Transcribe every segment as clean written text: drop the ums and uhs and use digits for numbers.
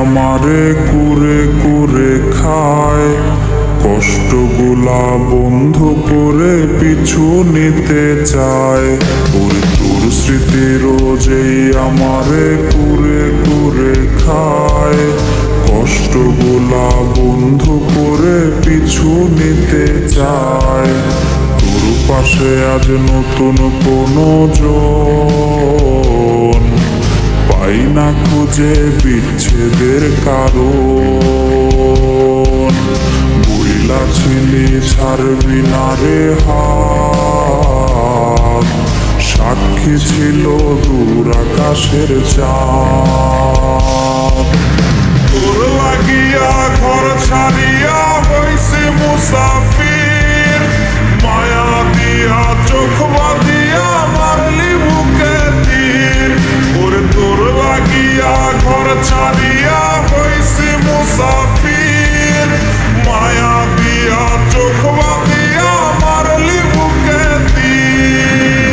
আমারে কুরে কুরে খায়, কষ্টগুলা বন্ধ করে পিছু নিতে চায়। ওরে তোর স্মৃতি রোজেই আমারে কুরে কুরে খায়, কষ্টগুলা বন্ধ করে পিছু নিতে চায়। তোর পাশে আজ নতুন কোনো জন পাই না খুঁজে বিচ্ছেদের কারণ। বইলা ছিলি ছাড়বি না রে হাত, সাক্ষী ছিল দূর আকাশের চাঁদ। তোর লাগিয়া ঘর ছাড়িয়া হইছে মুসাফির, মায়া দিয়া চোখ বাঁধিয়া মারলি বুকে তীর। ওরে তোর লাগিয়া ঘর ছাড়িয়া হইছে মুসাফির, মায়া দিয়া চোখ বাঁধিয়া মারলি বুকে তীর।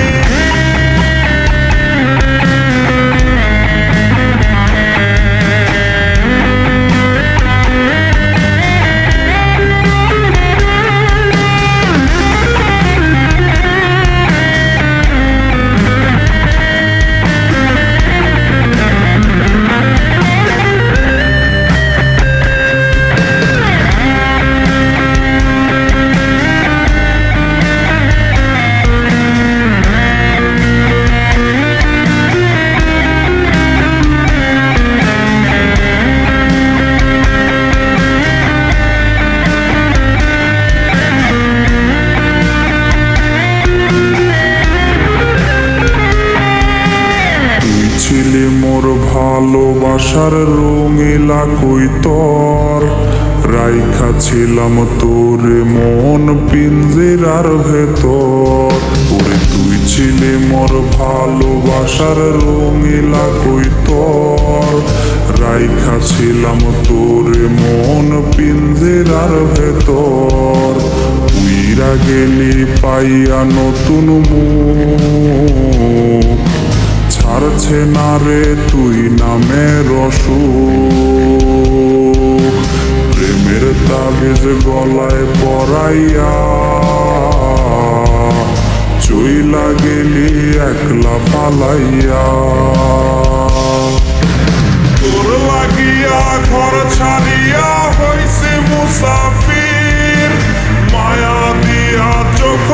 ছিলি মোর ভালোবাসার রঙিলা কৈতর, রাইখা ছিলাম তোরে মন পিঞ্জিরার ভেতর। ওরে তুই ছিলি মোর ভালোবাসার রঙিলা কৈতর, রাইখা ছিলাম তোরে মন পিঞ্জিরার ভেতর। উইরা গেলি পাইয়া নতুন মুখ, ছাড়ছে না রে তুই নামের অসুখ। প্রেমের তাবিজ গলায় পরাইয়া চইলা গেলি একলা পালাইয়া। তোর লাগিয়া ঘর ছাড়িয়া হইছে মুসাফির, মায়া দিয়া চোখ